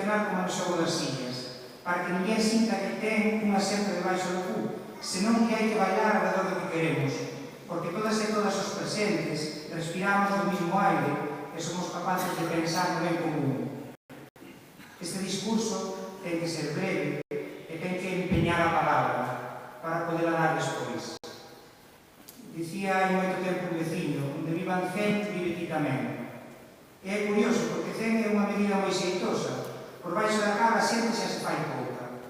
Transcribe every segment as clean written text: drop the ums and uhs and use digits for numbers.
funcionar como no xogo das sillas, para que ninguén sinta que ten un asiento debaixo do cu, senón que hai que bailar alrededor do que queremos, porque todas e todas os presentes respiramos do mismo aire e somos capaces de pensar no ben común. Este discurso ten que ser breve e ten que empeñar a palabra para poder dar despois. Dicía hai moito tempo un veciño, onde vivan 100, vive ti tamén. E é curioso, porque 100 é unha medida moi xeitosa. Por baixo da cara sempre xa se fai pouca.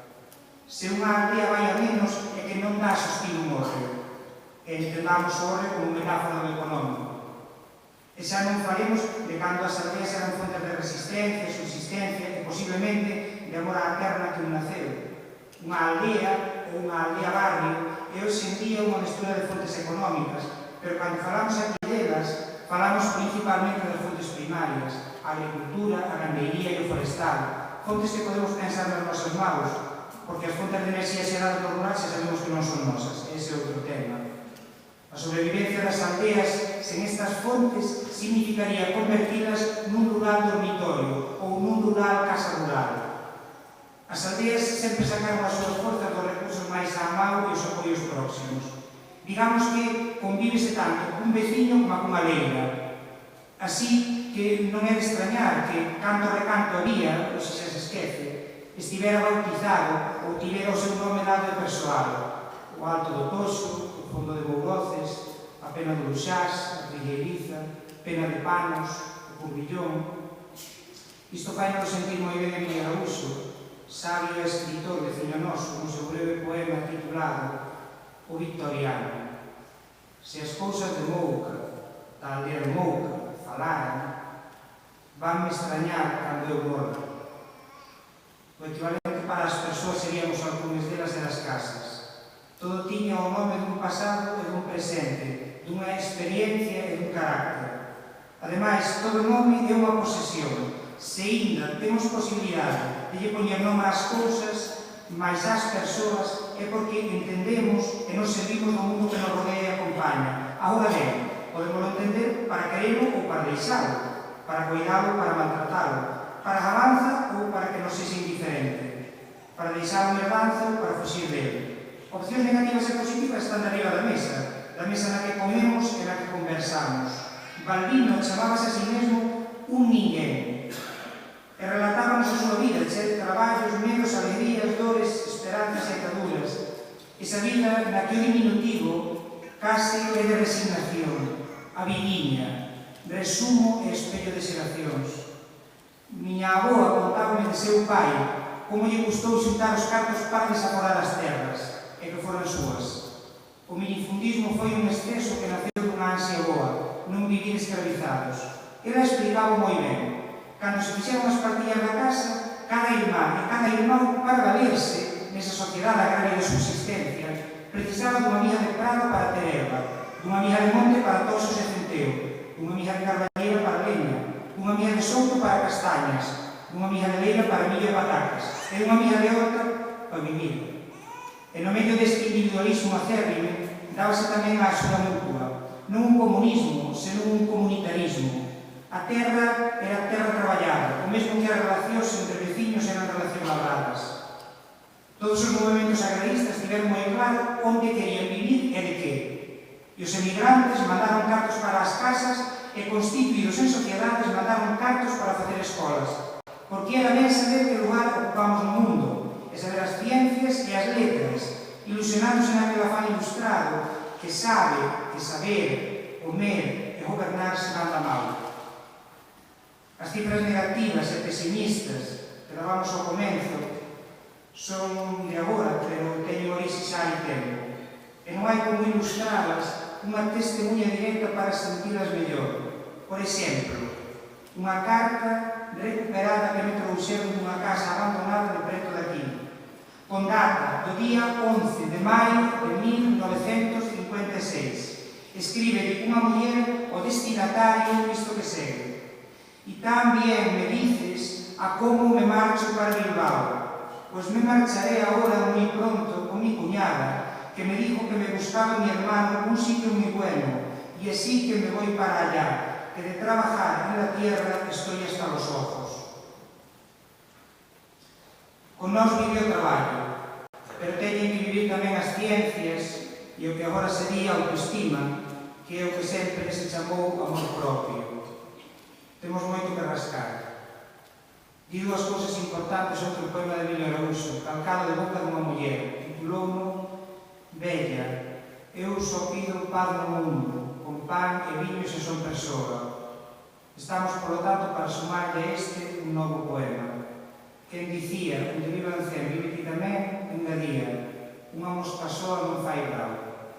Se unha aldea vai a menos é que non dá sostino un hórreo. E entendamos o hórreo como metáfora do económico. E xa non faremos de cando as aldeas eran fontes de resistencia, subsistencia e posiblemente de amor á terra que un naceu. Unha aldea ou unha aldea barrio e hoxe en día unha mestura de fontes económicas, pero cando falamos aquí delas, falamos principalmente das fontes primarias, a agricultura, a gandeiría e o forestal, fontes que podemos pensar nas nosas mãos, porque as fontes de enerxía xeradas no rural xa sabemos que non son nosas, ese é outro tema. A sobrevivencia das aldeas sen estas fontes significaría convertilas nun rural dormitorio ou nun rural casa rural. As aldeas sempre sacaron as súas forzas dos recursos máis á mão e os apoios próximos. Digamos que convívese tanto cun veciño como cunha leira. Así que non é de extrañar que canto recanto había, ou se xa se esquece, estivera bautizado ou tivera o seu nome dado de persoal. O Alto do Toxo, o Fondo de Mouroces, a Pena do Luxás, a Trigueiriza, Pena de Panos, o Curbillón. Isto fai nos sentir moi ben Emilio Araúxo, sabio e escritor veciño noso, no seu breve poema titulado O Victoriano. Se as cousas de Mouca, da aldea de Mouca, falaran, vanme extrañar cando eu morra. O equivalente para as persoas seríamos algúns delas e das casas. Todo tiña o nome dun pasado e dun presente, dunha experiencia e dun carácter. Ademais, todo nome é unha posesión. Se ainda temos posibilidade de lle poñer nome ás cousas, máis ás persoas, é porque entendemos e nos servimos do mundo que nos rodea e acompaña. Agora ben, podemos entender para querelo ou para deixalo, para cuidalo ou para maltratalo, para a avanza ou para que nos sexa indiferente, para deixalo en herdanza ou para fuxir dele. Opcións negativas e positivas están arriba da mesa na que comemos e na que conversamos. Balbino chamábase a si mesmo un ninguén. E relatábamos a súa vida, chea de traballos, medos, alegrías, dores, esperanzas e ataduras. Esa vida na que o diminutivo case é de resignación, a vidiña, resumo e espello de xeracións. Miña avoa contábame de seu pai como lle gustou xuntar os cartos para desaforar as terras e que foran súas. O minifundismo foi un exceso que naceu dunha ansia boa, non vivir escravizados. Ela explicaba moi ben. Cando se fixeron as partillas da casa, cada irmán e cada irmán, para valerse nesa sociedade agraria de subsistencia, precisaba dunha mija de prado para ter erva, dunha mija de monte para toxos e centeo, dunha mija de carballeira para leña, dunha mija de souto para castañas, dunha mija de leira para millo e patacas, e dunha mija de horta para vivir. E no medio deste individualismo acérrime, dábase tamén a axuda mutua, non un comunismo, senón un comunitarismo. A terra era terra traballada, o mesmo que as relacións entre veciños eran relacións labradas. Todos os movimentos agraristas tiveron moi claro onde querían vivir e de que. E os emigrantes mandaron cartos para as casas e constituídos en sociedades mandaron cartos para facer escolas. Porque era ben saber que lugar ocupamos no mundo, e saber as ciencias e as letras, ilusionándose naquele afán ilustrado que sabe que saber, comer e gobernar se van da mal. As cifras negativas e pesimistas que dábamos ao comenzo son de agora, pero teñen orixe xa hai tempo. E non hai como ilustralas unha testemunha directa para sentilas mellor. Por exemplo, unha carta recuperada que me trouxeron dunha casa abandonada de preto daqui, con data do día 11 de maio de 1956. Escribe unha muller o destinatario isto que segue. E tamén me dices a como me marcho para Bilbao, pois me marcharé agora moi pronto con mi cuñada, que me dijo que me buscaba mi hermano un sitio muy bueno, y así que me voy para allá, que de trabajar en la tierra estoy hasta los ojos. Con nós vive o traballo, pero teñen que vivir tamén as ciencias e o que agora sería autoestima, que é o que sempre se chamou amor propio. Temos moito que rascar. Di dúas cousas importantes outro poema de Emilio Arauxo, calcado de boca dunha muller, titulou-no Bella, eu só pido paz no mundo, con pan e viño se son persoa. Estamos, polo tanto, para sumarlle a este un novo poema. Quen dicía, onde viva ancén, vive ti tamén, engadía, unha mosca soa non fai bravo.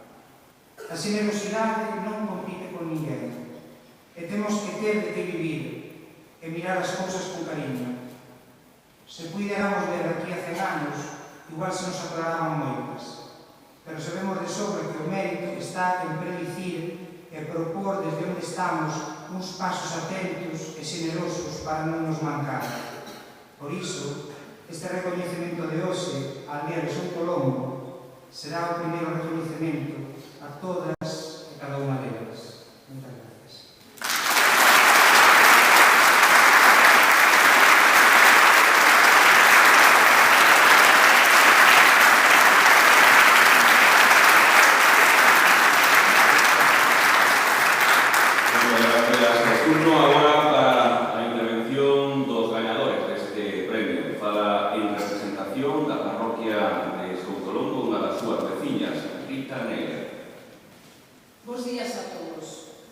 A generosidade non compite con ninguén, e temos que ter de que vivir, e mirar as cousas con cariño. Se puidéramos ver aquí a 100 anos, igual se nos aclaraban moitas, pero sabemos de sobra que o mérito está en predicir e propor desde onde estamos uns pasos atentos e generosos para non nos mancar. Por iso, este recoñecemento de hoxe, á aldea de Soutolongo, será o primeiro recoñecemento a todas e cada unha delas. Moitas gracias. Turno agora para a intervención dos gañadores deste premio. Fala en representación da parroquia de Soutolongo, unha das súas veciñas, Rita Neira. Bos días a todos.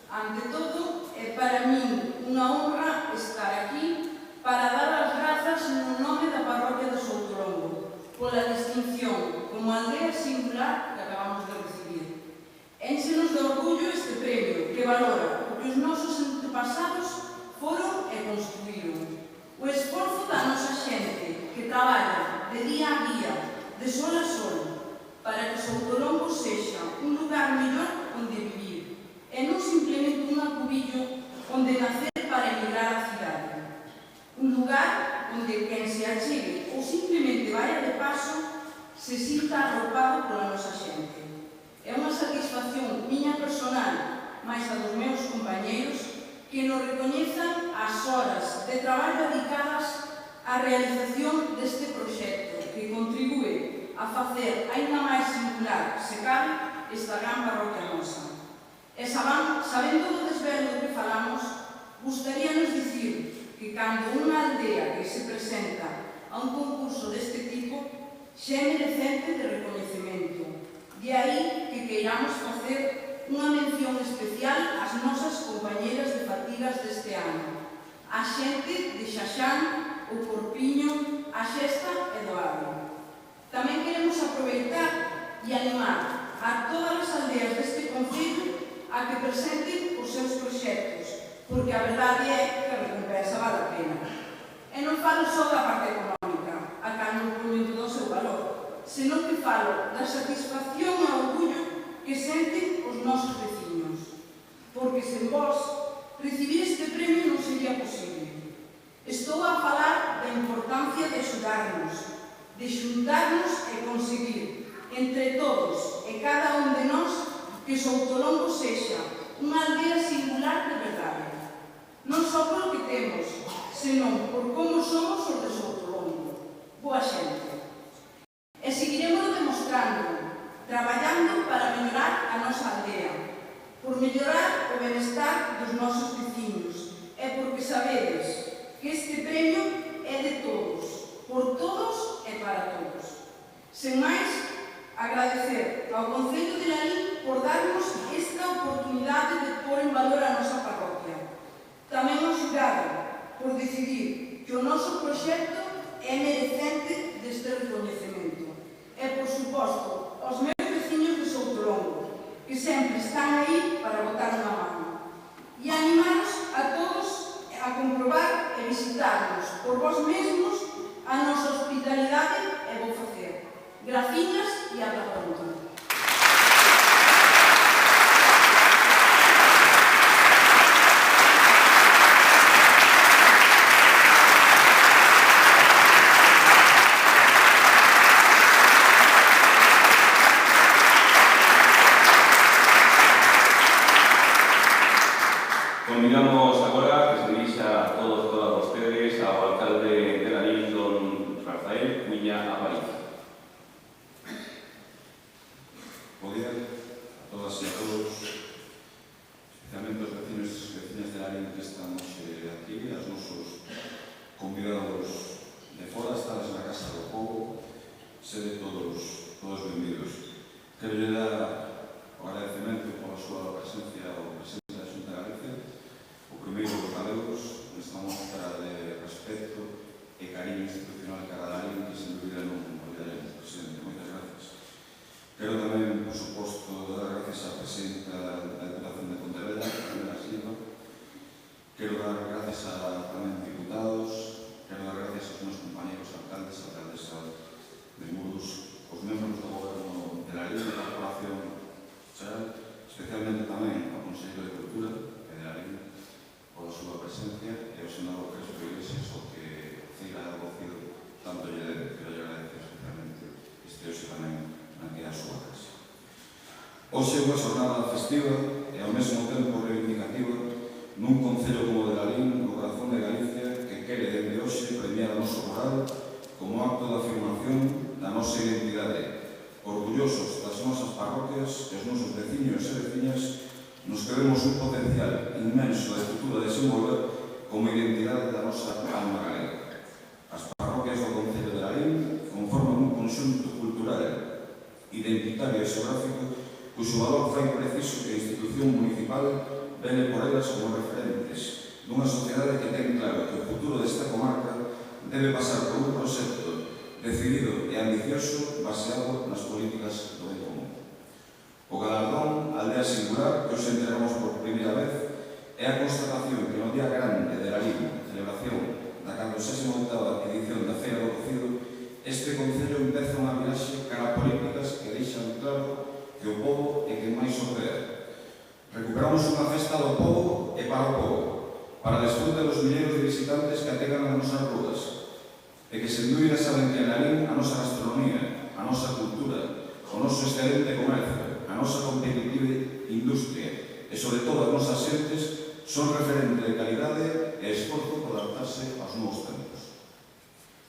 Ante todo, é para min unha honra estar aquí para dar as grazas no nome da parroquia de Soutolongo pola distinción como aldea singular que acabamos de recibir. Énchenos de orgullo este premio que valora o que os nosos antepasados foron e construíron. O esforzo da nosa xente que traballa de día a día, de sol a sol, para que Soutolongo sexa un lugar mellor onde vivir e non simplemente un acubillo onde nacer para emigrar á cidade. Un lugar onde quen se achegue ou simplemente vaya de paso se sinta arropado pola nosa xente. É unha satisfacción miña personal, máis a dos meus compañeiros, que nos recoñezan as horas de traballo dedicadas á realización deste proxecto que contribúe a facer aínda máis singular, se cabe, esta gran parroquia nosa. E sabendo do desvelo que falamos, gustaríanos dicir que cando unha aldea que se presenta a un concurso deste tipo xa é merecente de recoñecemento. De aí que queiramos facer unha mención especial ás nosas compañeiras de fatigas deste ano, a xente de Xaxán, o Corpiño, a Xesta e do Ave. Tamén queremos aproveitar e animar a todas as aldeas deste concello a que presenten os seus proxectos, porque a verdade é que a recompensa vale a pena. E non falo só da parte económica, a cal non poñen todo o seu valor, senón que falo da satisfacción e orgullo que senten os nosos veciños. Porque sen vos, recibir este premio non sería posible. Estou a falar da importancia de axudarnos, de xuntarnos e conseguir, entre todos e cada un de nós, que Soutolongo sexa unha aldea singular de verdade. Non só polo que temos, senón por como somos os de Soutolongo. Boa xente. E seguiremos demostrando, traballando para mellorar a nosa aldea, por mellorar o benestar dos nosos veciños e porque sabedes que este premio é de todos, por todos e para todos. Sen máis, agradecer ao Concello de Lalín por darnos esta oportunidade de pôr en valor a nosa parroquia. Tamén ao xurado por decidir que o noso proxecto é merecente deste recoñecemento. E, por suposto, aos meus veciños de Soutolongo, que sempre están aí para botar unha mano. E animaros a todos a comprobar e visitarnos por vós mesmos a nosa hospitalidade e bo facer. Graciñas e ata pronto. Convidamos agora que se dirixa a todos e todas vostedes ao alcalde de Lalín, don Rafael Cuiña sede todos benvidos. Quero lle dar o agradecemento pola súa presencia ao presidente da Xunta de Galicia, o primeiro dos galegos, nesta mostra de respeto e cariño institucional cara a alguén que sen dúbida non olvidaremos. Presidente, moitas gracias. Quero tamén, por suposto, dar gracias á presidenta da Deputación de Pontevedra, Ana Silva. Quero dar gracias a tamén diputados, quero dar gracias aos meus compañeros alcaldes, alcaldesa de Muros, os membros do Goberno de la Línea de Corporación Xeral, especialmente tamén ao Consello de Cultura e de la Línea, pola súa presencia, e ao senador Crespo Iglesias, o que Cira Bocido tanto lle debe. Quero lle agradecer especialmente este hoxe tamén aquí a súa casa. Hoxe é unha xornada festiva e ao mesmo tempo reivindicativa nun concello como de Lalín, no corazón de Galicia, que quere desde hoxe premiar o noso rural como acto de afirmación da nosa identidade. Orgullosos das nosas parroquias e os nosos veciños e veciñas, nos que vemos un potencial inmenso de futuro a desenvolver como identidade da nosa alma galega. As parroquias do concello de Lalín conforman un conxunto cultural, identitario e xeográfico cuxo valor fai preciso que a institución municipal vele por elas como referentes dunha sociedade que ten claro que o futuro desta comarca debe pasar por un proxecto decidido e ambicioso baseado nas políticas do ben común. O galardón Aldea Singular, que os entregamos por primeira vez, é a constatación que no día grande de Lalín, celebración da 48ª edición da Feira do Cocido, este concello empeza unha viaxe cara a políticas que deixan claro que o pobo é quen máis ordea. Recuperamos unha festa do pobo e para o pobo, para desfrute dos milleiros de visitantes que ategan as nosas ruas, e que sen dúbida saben que en Lalín a nosa gastronomía, a nosa cultura, o noso excelente comercio, a nosa competitiva industria e, sobre todo, as nosas xentes son referente de calidade e esforzo por adaptarse aos novos tempos.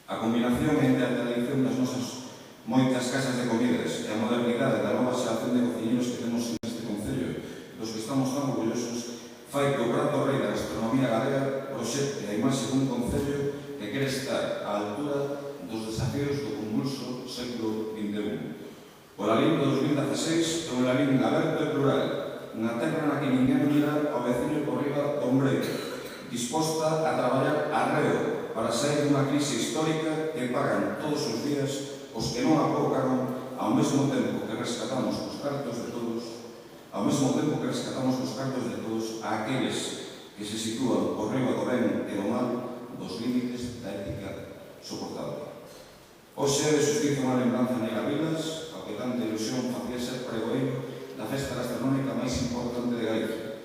A combinación entre a tradición das nosas moitas casas de comidas e a modernidade da nova xeración de cociñeros que temos neste concello, dos que estamos tan orgullosos, fai que o prato rei da gastronomía galega proxecte a imaxe dun concello que quere estar á altura dos desafíos do convulso século XXI. O Lalín do 2016 é un Lalín aberto e plural, unha terra na que ninguén mira ao veciño por riba do ombreiro, disposta a traballar arreo para sair dunha crise histórica que pagan todos os días os que non apoucaron ao mesmo tempo que rescatamos os cartos de todos, a aqueles que se sitúan por riba do ben e do mal dos límites da ética soportable. Hoxe é de xustiza unha lembranza en Vilas, ao que tanta ilusión facía ser pregoeiro da festa gastronómica máis importante de Galicia.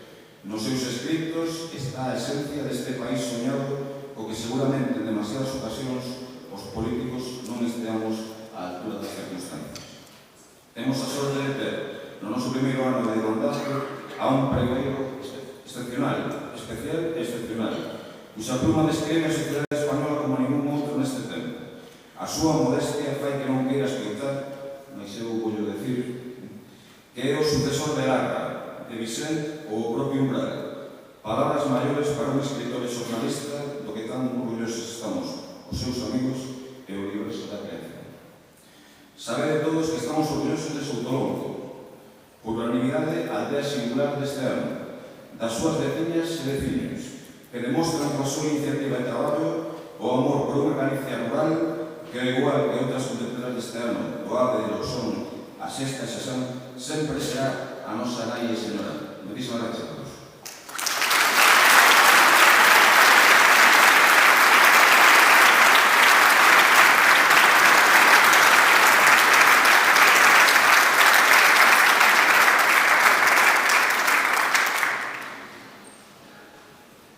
Nos seus escritos está a esencia deste país soñado co que seguramente en demasiadas ocasións os políticos non esteamos á altura das circunstancias. Temos a sorte de ter, no noso primeiro ano de mandato, a un pregoeiro excepcional, especial e excepcional, cuxa pluma describe a sociedade española como ningún outro neste tempo. A súa modestia fai que non queira escoitar, mas eu vou decir, que é o sucesor de Larra, de Vicente ou o propio Umbral. Palabras maiores para un escritor e xornalista do que tan orgullosos estamos, os seus amigos e o universo da creación. Sabe de todos que estamos orgullosos de Soutolongo, por unanimidade a aldea singular deste ano, das súas veciñas e veciños, que demostran coa súa iniciativa e traballo o amor por unha Galicia rural que, ao igual que outras contemporáneas deste ano, do Ave de Loxón a Sexta Xasán, sempre será a nosa nai e señora. Moitísimas gracias a todos.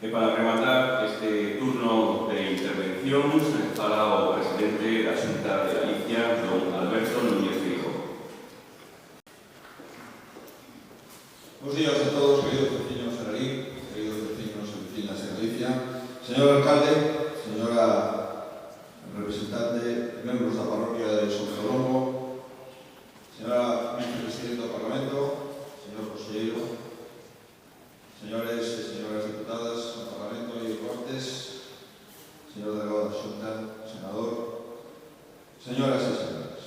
E para rematar este turno de intervencións, fala o presidente da Xunta de Galicia, don Alberto Núñez Feijóo. Bos días a todos, queridos veciños de Lalín, queridos veciños e veciñas de Galicia, señor alcalde, señora representante, membros da parroquia de Soutolongo, señora vicepresidenta do Parlamento, señor conselleiro, señores e señoras diputadas do Parlamento e Cortes, señor delegado da Xunta, senador, señoras e señores.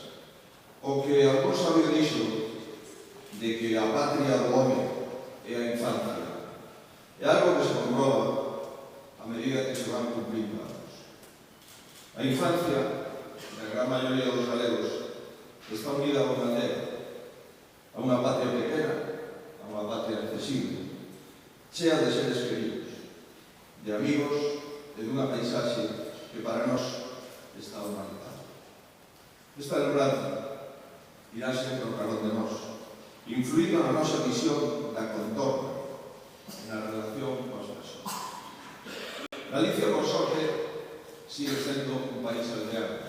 que a patria do home é a infancia. É algo que se comproba a medida que se van cumplindo anos. A infancia, na gran maioría dos galegos, está unida a unha aldea, a unha patria pequena, a unha patria accesible, chea de seres queridos, de amigos e dunha paisaxe que para nós está humanizada. Esta lembranza irá sempre ao carón de nós, influindo na nosa visión da contorna e na relación coas persoas. Galicia, por sorte, sigue sendo un país aldeano,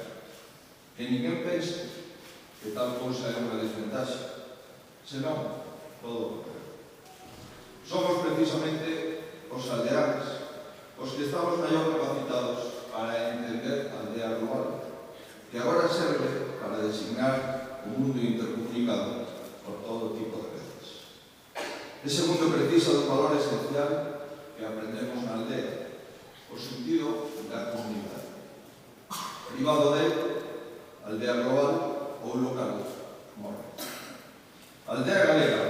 que ninguén pense que tal cousa é unha desventaxa, senón todo o contrario. Somos precisamente os aldeanos os que estamos mellor capacitados para entender a aldea global, que agora serve para designar un mundo intercomunicado por todo tipo de redes. Ese mundo precisa dun valor esencial que aprendemos na aldea, o sentido da comunidade. Privado de aldea global ou local, morre. A aldea galega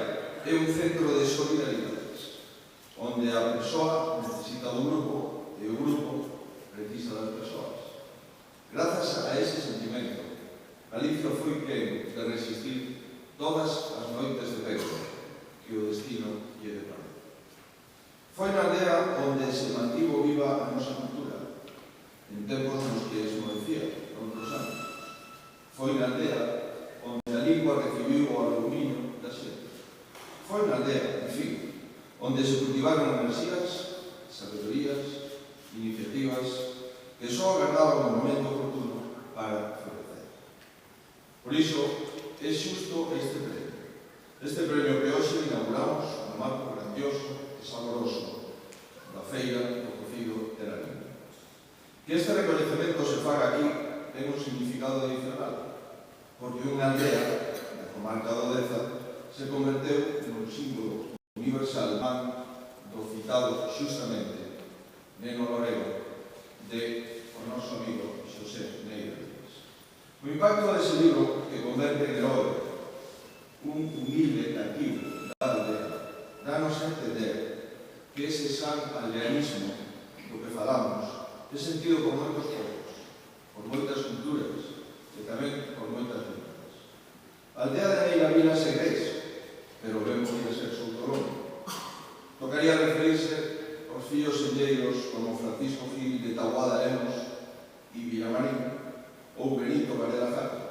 é un centro de solidaridades, onde a persoa necesita do grupo e o grupo precisa das persoas. Grazas a ese sentimento, Galicia foi quen de resistir todas as noites de pecho que o destino lle deparou. Foi na aldea onde se mantivo viva a nosa cultura, en tempos nos que esmorecía outros anos. Foi na aldea onde a lingua recibiu o aluminio da xente. Foi na aldea, en fin, onde se cultivaron enerxías, sabedorías, iniciativas que só agardaban o momento oportuno para florecer. Por iso, é xusto este premio que hoxe inauguramos no marco grandioso e saboroso da Feira do Cocido de la Lingua. Que este recoñecemento se faga aquí ten un significado adicional, porque unha aldea da comarca do Deza se converteu nun símbolo universal do citado xustamente Neno Lorego de o noso amigo Xosé Neira. O impacto dese libro que converte en heroe un humilde cativo da aldea danos a entender que ese san aldeanismo do que falamos é sentido por moitos povos, por moitas culturas e tamén por moitas linguas. A aldea de Neira Vila se crece, pero ben podía ser Soutolongo. Tocaría referirse aos fillos selleiros como Francisco Gil de Taboada Lemos e Villamarín ou Benito Varela Jaca,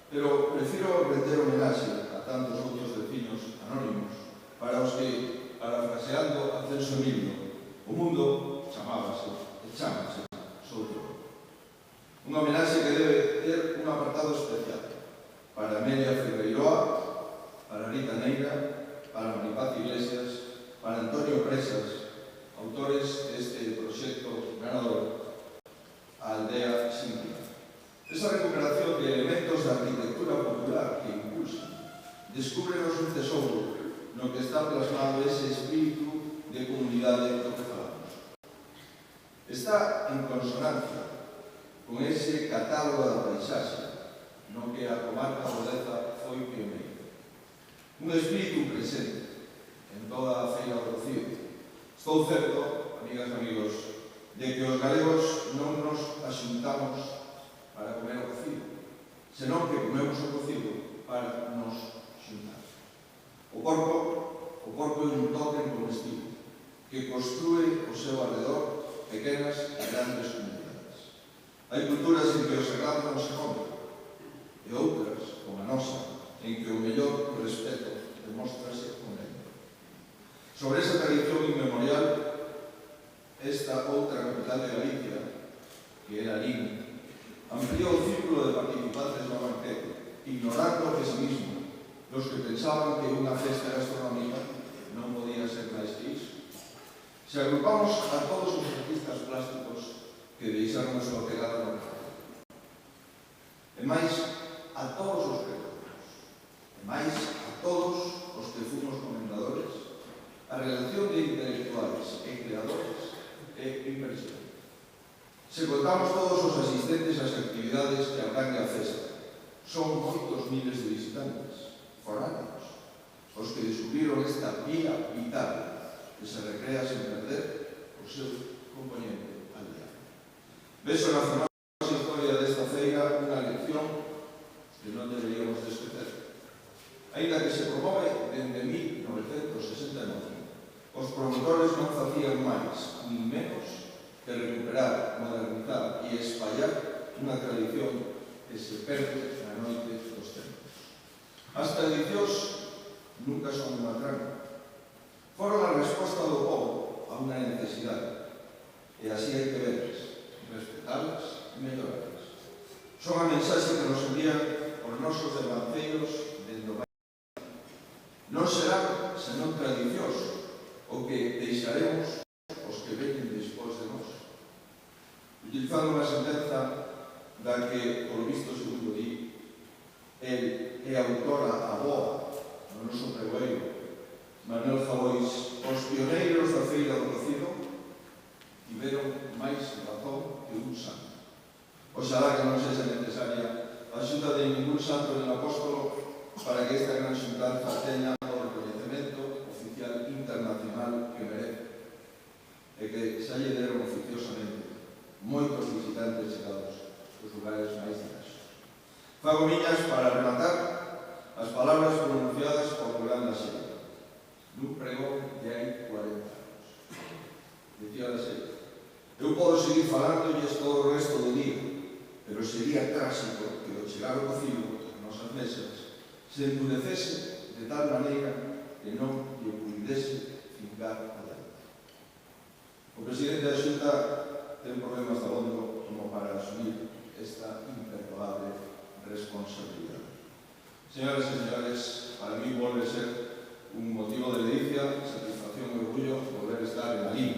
pero prefiro render homenaxe a tantos outros vecinos anónimos para os que, parafraseando a Celso Emilio, o mundo chamábase e chámase Soutolongo. Unha homenaxe que debe ter un apartado especial para Amelia Ferreiroa, para Rita Neira, para Maripaz Iglesias, para Antonio Presas, autores deste proxecto ganador, a Aldea Sintra. Esa recuperación de elementos da arquitectura popular que impulsan descúbrenos un tesouro no que está plasmado ese espírito de comunidade do que falamos. Está en consonancia con ese catálogo da paisaxe no que a comarca do Deza foi pioneira. Un espírito presente en toda a Feira do Cocido. Estou certo, amigas e amigos, de que os galegos non nos axuntamos para comer o cocido, senón que comemos o cocido para nos xuntar. O porco é un tótem comestible que construe o seu arredor pequenas e grandes comunidades. Hai culturas en que o sagrado non se come, e outras, como a nosa, en que o mellor respeto demóstrase con ele. Sobre esa tradición inmemorial, esta outra capital de Galicia, que era Lim, ampliou o círculo de participantes no banquete, ignorando o pesimismo los que pensaban que unha festa gastronómica non podía ser máis que iso. Se agrupamos a todos os artistas plásticos que deixaron a súa pegada no recordo, e máis a todos os creadores, e máis a todos os que fomos comendadores, a relación de intelectuales e creadores é impresionante. Se contamos todos os asistentes ás actividades que abrangue a festa, son moitos miles de visitantes, foráneos, os que que se recrea sen perder o seu componente aldea. Vexo na formosa historia desta feira unha lección que non deberíamos de esquecer. Ainda que se promove dende 1969, os promotores non facían máis nin menos que recuperar, modernizar e espallar unha tradición que se perde na noite dos tempos. As tradicións nunca son unha trampa. Foron a resposta do povo a unha necesidade, e así hai que verlas, respetalas e mellorarlas. Son a mensaxe que nos envían os nosos devanceiros dende o país. Non serán senón tradicións o que deixaremos os que veñen despois de nós. Utilizando unha sentenza da que, por visto, segundo di, el é autora aboa no noso pregoeiro, Manuel Javois, os pioneiros da feira do cocido tiveron máis razón que un santo. Oxalá que non sexa necesaria a axuda de ningún santo nin apóstolo para que esta gran xuntanza teña o reconhecemento oficial internacional que merece e que xa lle deron oficiosamente moitos visitantes chegados dos lugares máis diversos. Fago miñas para rematar as palabras pronunciadas por Julián da Xeira nun pregón de hai 40 anos. Dicía da Xeira: eu podo seguir falándolles todo o resto do día, pero sería tráxico que ao chegar o cocido a nosas mesas se endurece de tal maneira que non lle puidese fincar o dente. O presidente da Xunta ten problemas de abondo como para asumir esta imperdoable responsabilidade. Señoras e señores, para mí volve a ser un motivo de delicia, satisfacción e orgullo volver a estar en Lalín,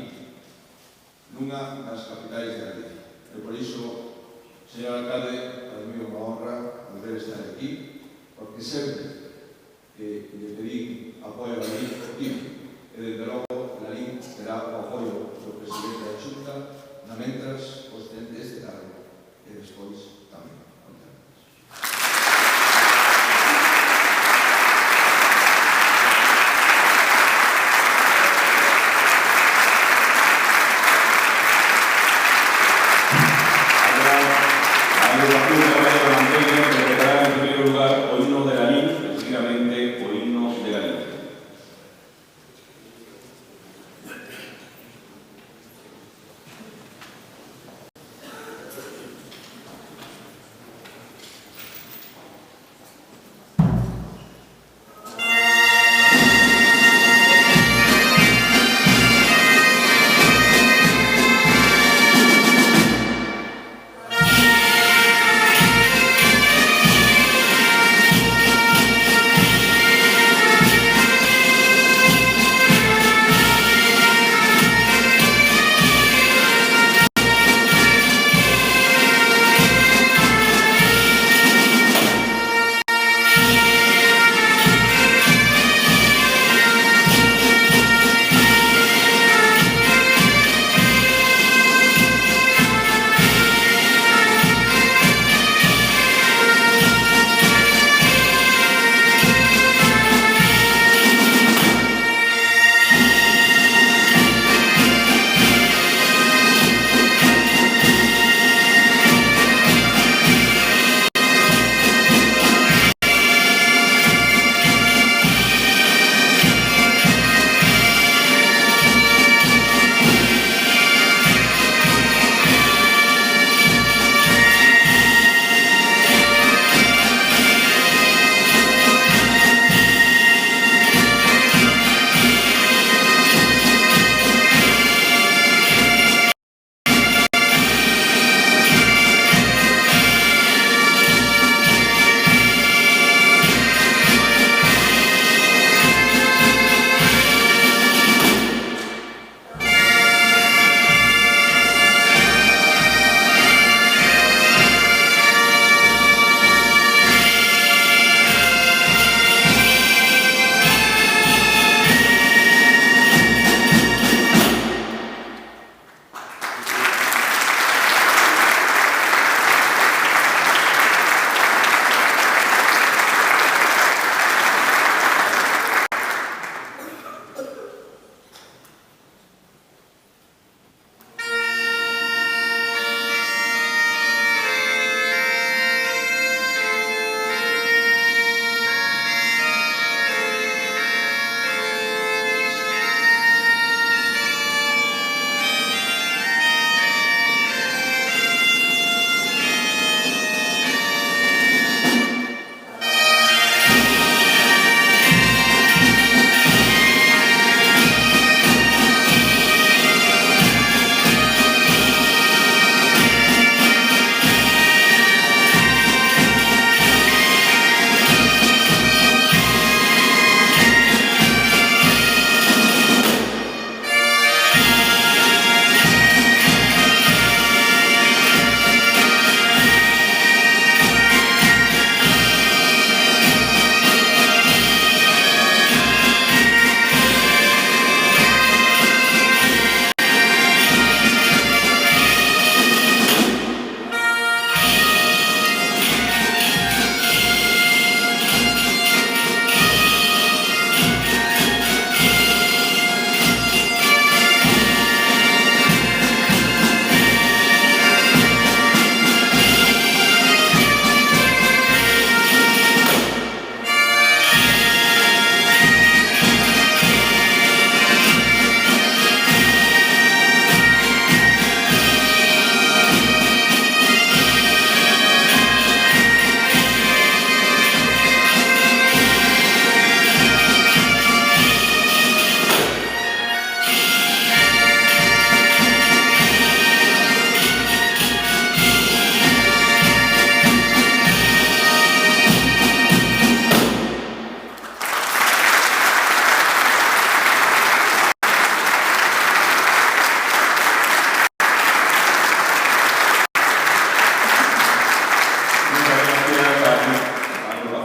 nunha das capitais de Galicia. E por iso, señor alcalde, para mí é unha honra volver a estar aquí, porque sempre que lle pedí apoio a Lalín, e desde logo Lalín terá o apoio do presidente da Xunta na mentras ostente este cargo e despois tamén.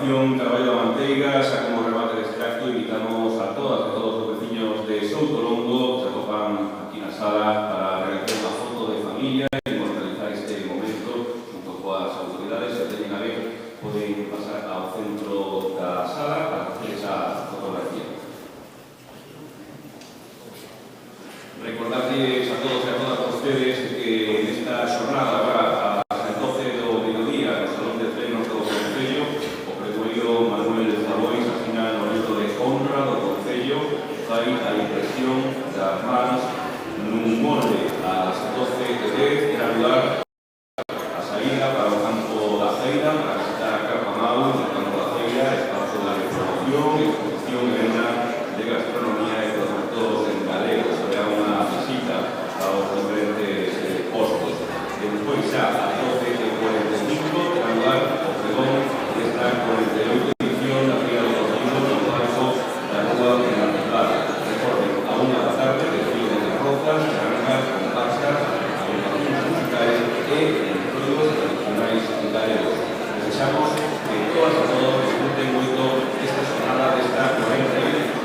Corporación Carballo da Manteiga, xa como remate deste acto, invitamos a todas e todos os veciños de Soutolongo que se atopan aquí na sala para realizar unha foto de familia e inmortalizar este momento junto coas autoridades que teñen a ver, poden pasar ao centro da sala para facer esa fotografía. Recordarles a todos e a todas vostedes que nesta xornada agora ás 12 do mediodía no Salón de Plenos do Concello o pregoeiro Manuel Zabois asina no libro de honra do Concello fai a impresión das mans nun molde ás 12:10 irá lugar a saída para o campo da feira para visitar a Carpa Mau no campo da feira, espazo da información, exposición e venda de gastronomía e produtos en galego. Será unha visita aos diferentes postos. E despois xa a 12:45 terá lugar o pregón desta 48ª edición da Feira do Concello no palco da Rúa de Nacional. Recorden, a 1 da tarde, desfile de carrozas, charangas, comparsas, agrupacións musicais e entroidos tradicionais galegos. Desexamos que todas e todos disfruten moito esta xornada desta 40ª edición.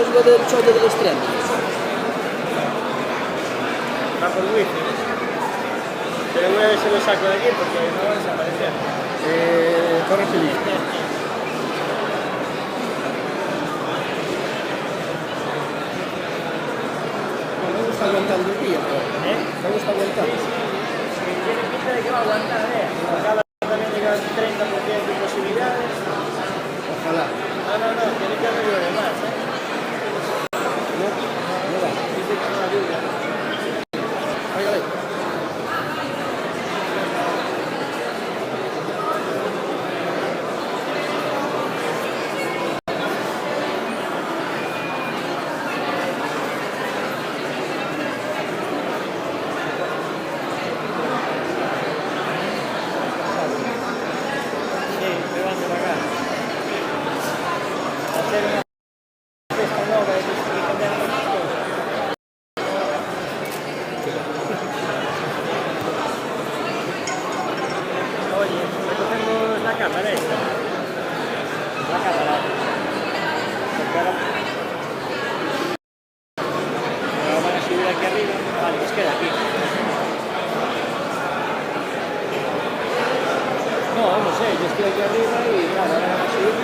lo del chollo del extremo? Va por wifi. Pero voy a ver si lo saco de aquí porque no va a desaparecer. Corre peligro. Me gusta aguantando el día, pero... Me gusta aguantando. Tiene pinta de que va a aguantar, Acaba también de 30% de posibilidades. Ojalá. No, tiene que haber lo demás, No va. Dice que no ayuda. Óigale. Sí, me van a pagar. Hacer una fiesta nueva de que cambiar muchas cosas. Oye, recogemos la cámara esta. La cámara. Porque ahora van a subir aquí arriba. Vale, pues queda aquí. No sé, yo estoy aquí arriba y claro, ahora van a subir.